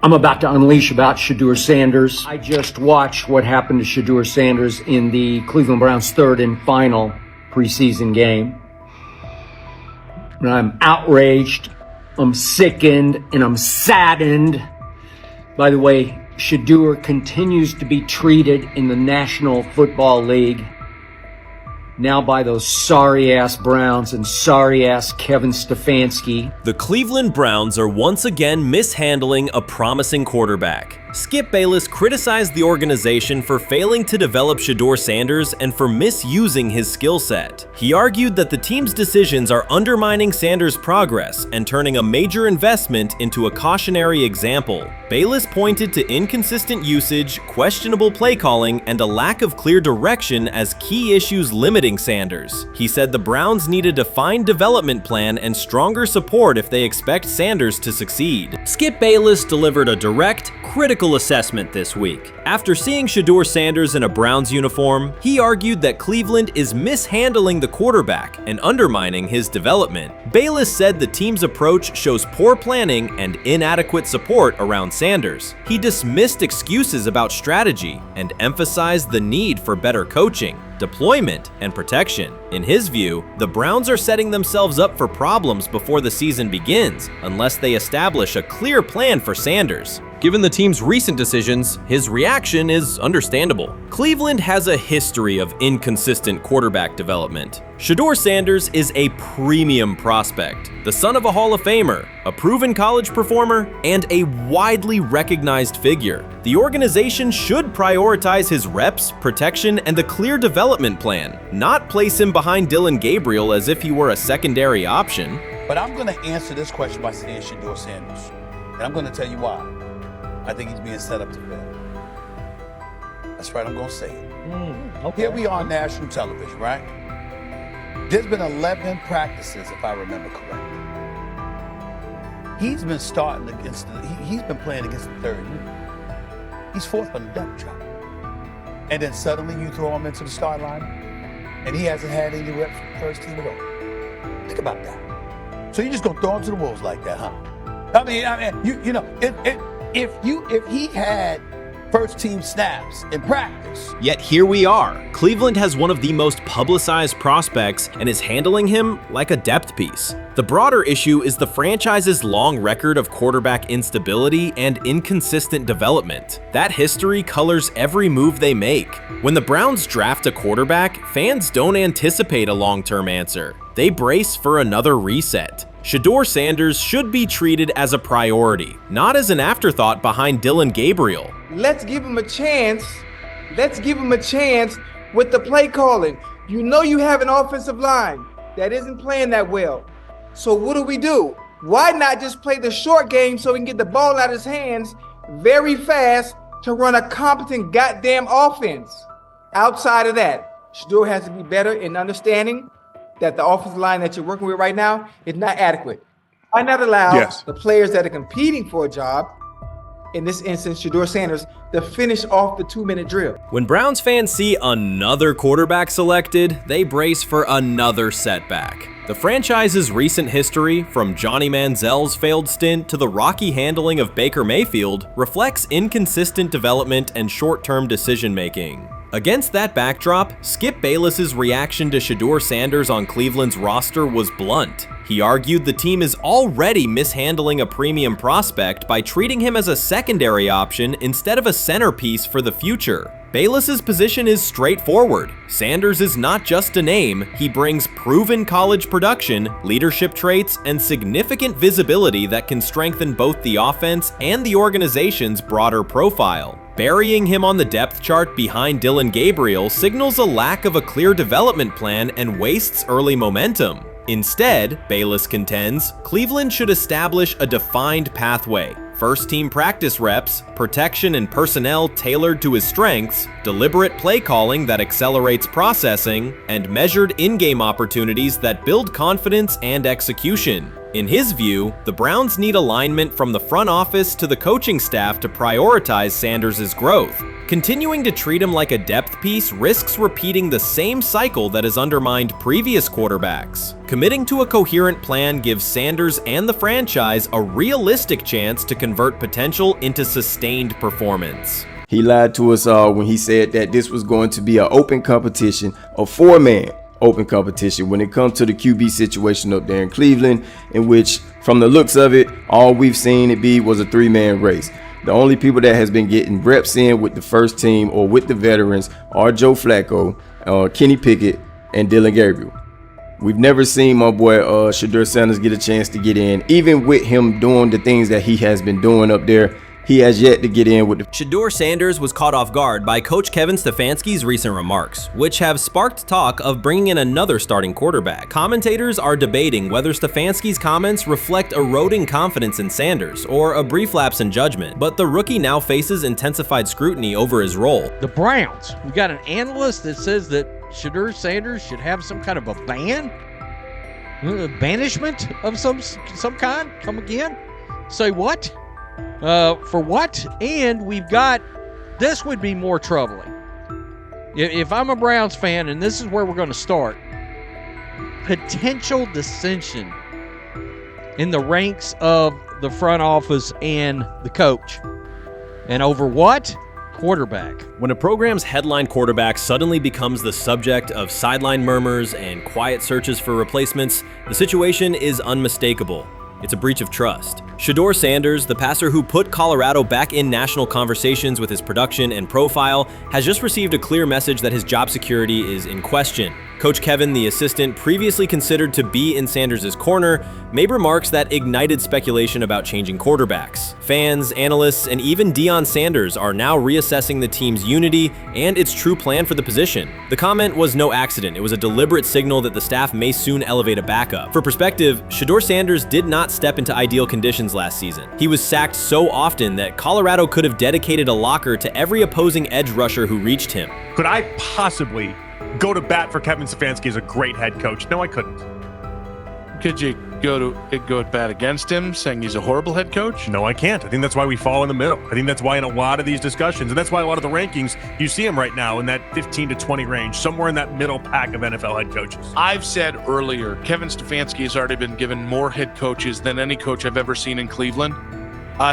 I'm about to unleash about Shedeur Sanders. I just watched what happened to Shedeur Sanders in the Cleveland Browns' third and final preseason game. And I'm outraged, I'm sickened, and I'm saddened. By the way, Shedeur continues to be treated in the National Football League now by those sorry-ass Browns and sorry-ass Kevin Stefanski. The Cleveland Browns are once again mishandling a promising quarterback. Skip Bayless criticized the organization for failing to develop Shedeur Sanders and for misusing his skill set. He argued that the team's decisions are undermining Sanders' progress and turning a major investment into a cautionary example. Bayless pointed to inconsistent usage, questionable play calling, and a lack of clear direction as key issues limiting Sanders. He said the Browns need a defined development plan and stronger support if they expect Sanders to succeed. Skip Bayless delivered a direct, critical assessment this week. After seeing Shedeur Sanders in a Browns uniform, he argued that Cleveland is mishandling the quarterback and undermining his development. Bayless said the team's approach shows poor planning and inadequate support around Sanders. He dismissed excuses about strategy and emphasized the need for better coaching, deployment, and protection. In his view, the Browns are setting themselves up for problems before the season begins unless they establish a clear plan for Sanders. Given the team's recent decisions, his reaction is understandable. Cleveland has a history of inconsistent quarterback development. Shedeur Sanders is a premium prospect, the son of a Hall of Famer, a proven college performer, and a widely recognized figure. The organization should prioritize his reps, protection, and a clear development plan, not place him behind Dillon Gabriel as if he were a secondary option. But I'm going to answer this question by saying Shedeur Sanders, and I'm going to tell you why. I think he's being set up to fail. That's right, I'm going to say it. Okay. Here we are on national television, right? There's been 11 practices, if I remember correctly. He's been starting against he's been playing against the third unit. He's fourth on the depth chart. And then suddenly you throw him into the start line, and he hasn't had any reps for the first team at all. Think about that. So you're just going to throw him to the wolves like that, huh? I mean, you know, if he had first team snaps in practice. Yet here we are. Cleveland has one of the most publicized prospects and is handling him like a depth piece. The broader issue is the franchise's long record of quarterback instability and inconsistent development. That history colors every move they make. When the Browns draft a quarterback, fans don't anticipate a long-term answer. They brace for another reset. Shedeur Sanders should be treated as a priority, not as an afterthought behind Dillon Gabriel. Let's give him a chance. Let's give him a chance with the play calling. You know you have an offensive line that isn't playing that well. So what do? Why not just play the short game so he can get the ball out of his hands very fast to run a competent goddamn offense? Outside of that, Shedeur has to be better in understanding that the offensive line that you're working with right now is not adequate. Why not allow the players that are competing for a job, in this instance, Shedeur Sanders, to finish off the 2-minute drill? When Browns fans see another quarterback selected, they brace for another setback. The franchise's recent history, from Johnny Manziel's failed stint to the rocky handling of Baker Mayfield, reflects inconsistent development and short-term decision-making. Against that backdrop, Skip Bayless's reaction to Shedeur Sanders on Cleveland's roster was blunt. He argued the team is already mishandling a premium prospect by treating him as a secondary option instead of a centerpiece for the future. Bayless's position is straightforward. Sanders is not just a name, he brings proven college production, leadership traits, and significant visibility that can strengthen both the offense and the organization's broader profile. Burying him on the depth chart behind Dillon Gabriel signals a lack of a clear development plan and wastes early momentum. Instead, Bayless contends, Cleveland should establish a defined pathway. First-team practice reps, protection and personnel tailored to his strengths, deliberate play calling that accelerates processing, and measured in-game opportunities that build confidence and execution. In his view, the Browns need alignment from the front office to the coaching staff to prioritize Sanders' growth. Continuing to treat him like a depth piece risks repeating the same cycle that has undermined previous quarterbacks. Committing to a coherent plan gives Sanders and the franchise a realistic chance to convert potential into sustained performance. He lied to us all when he said that this was going to be an open competition, a four-man open competition when it comes to the QB situation up there in Cleveland, in which, from the looks of it, all we've seen it be was a three-man race. The only people that has been getting reps in with the first team or with the veterans are Joe Flacco, Kenny Pickett, and Dylan Gabriel. We've never seen my boy Shedeur Sanders get a chance to get in. Even with him doing the things that he has been doing up there, he has yet to get in with the... Shedeur Sanders was caught off guard by Coach Kevin Stefanski's recent remarks, which have sparked talk of bringing in another starting quarterback. Commentators are debating whether Stefanski's comments reflect eroding confidence in Sanders or a brief lapse in judgment, but the rookie now faces intensified scrutiny over his role. The Browns, we got an analyst that says that Shedeur Sanders should have some kind of a ban? Banishment of some kind? Come again? Say what? For what? And we've got, this would be more troubling. If I'm a Browns fan, and this is where we're going to start, potential dissension in the ranks of the front office and the coach. And over what? Quarterback. When a program's headline quarterback suddenly becomes the subject of sideline murmurs and quiet searches for replacements, the situation is unmistakable. It's a breach of trust. Shedeur Sanders, the passer who put Colorado back in national conversations with his production and profile, has just received a clear message that his job security is in question. Coach Kevin, the assistant previously considered to be in Sanders' corner, made remarks that ignited speculation about changing quarterbacks. Fans, analysts, and even Deion Sanders are now reassessing the team's unity and its true plan for the position. The comment was no accident. It was a deliberate signal that the staff may soon elevate a backup. For perspective, Shedeur Sanders did not step into ideal conditions last season. He was sacked so often that Colorado could have dedicated a locker to every opposing edge rusher who reached him. Could I possibly go to bat for Kevin Stefanski as a great head coach? No, I couldn't. Could you go at bat against him, saying he's a horrible head coach? No, I can't. I think that's why we fall in the middle. I think that's why in a lot of these discussions, and that's why a lot of the rankings, you see him right now in that 15 to 20 range, somewhere in that middle pack of NFL head coaches. I've said earlier, Kevin Stefanski has already been given more head coaches than any coach I've ever seen in Cleveland.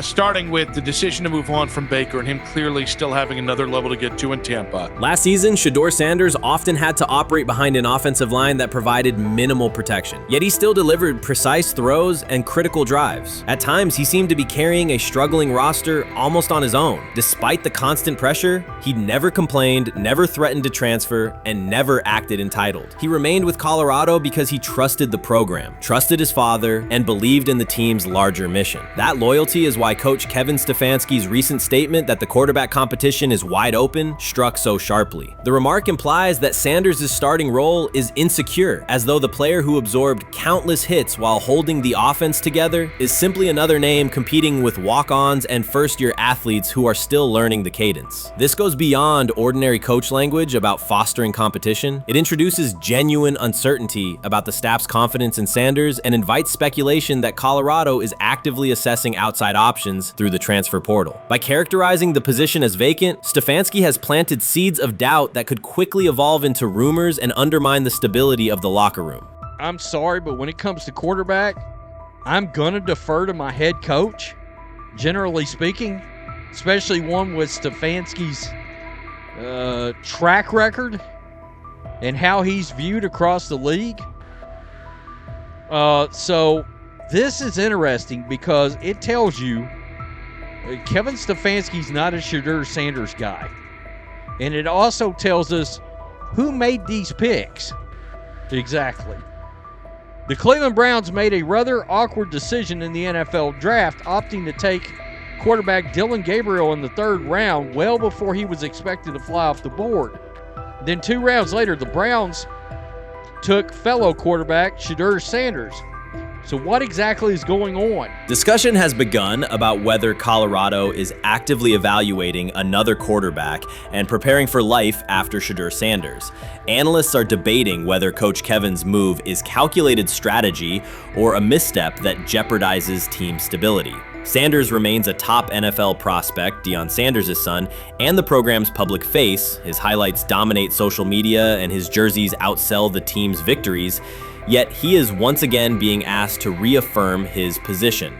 Starting with the decision to move on from Baker and him clearly still having another level to get to in Tampa. Last season, Shedeur Sanders often had to operate behind an offensive line that provided minimal protection, yet he still delivered precise throws and critical drives. At times, he seemed to be carrying a struggling roster almost on his own. Despite the constant pressure, he never complained, never threatened to transfer, and never acted entitled. He remained with Colorado because he trusted the program, trusted his father, and believed in the team's larger mission. That loyalty is why Coach Kevin Stefanski's recent statement that the quarterback competition is wide open struck so sharply. The remark implies that Sanders' starting role is insecure, as though the player who absorbed countless hits while holding the offense together is simply another name competing with walk-ons and first-year athletes who are still learning the cadence. This goes beyond ordinary coach language about fostering competition. It introduces genuine uncertainty about the staff's confidence in Sanders and invites speculation that Colorado is actively assessing outside options through the transfer portal. By characterizing the position as vacant, Stefanski has planted seeds of doubt that could quickly evolve into rumors and undermine the stability of the locker room. I'm sorry, but when it comes to quarterback, I'm going to defer to my head coach, generally speaking, especially one with Stefanski's track record and how he's viewed across the league. So this is interesting because it tells you Kevin Stefanski's not a Shedeur Sanders guy. And it also tells us who made these picks. Exactly. The Cleveland Browns made a rather awkward decision in the NFL draft, opting to take quarterback Dylan Gabriel in the third round well before he was expected to fly off the board. Then 2 rounds later, the Browns took fellow quarterback Shedeur Sanders. So what exactly is going on? Discussion has begun about whether Colorado is actively evaluating another quarterback and preparing for life after Shedeur Sanders. Analysts are debating whether Coach Kevin's move is calculated strategy or a misstep that jeopardizes team stability. Sanders remains a top NFL prospect, Deion Sanders' son, and the program's public face. His highlights dominate social media and his jerseys outsell the team's victories, yet he is once again being asked to reaffirm his position.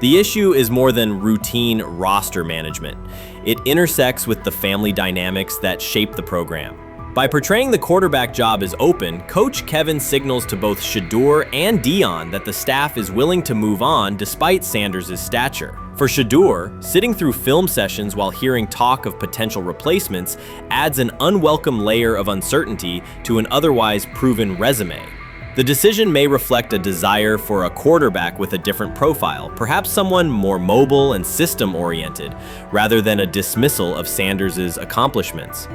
The issue is more than routine roster management. It intersects with the family dynamics that shape the program. By portraying the quarterback job as open, Coach Kevin signals to both Shedeur and Deion that the staff is willing to move on despite Sanders' stature. For Shedeur, sitting through film sessions while hearing talk of potential replacements adds an unwelcome layer of uncertainty to an otherwise proven resume. The decision may reflect a desire for a quarterback with a different profile, perhaps someone more mobile and system-oriented, rather than a dismissal of Sanders' accomplishments.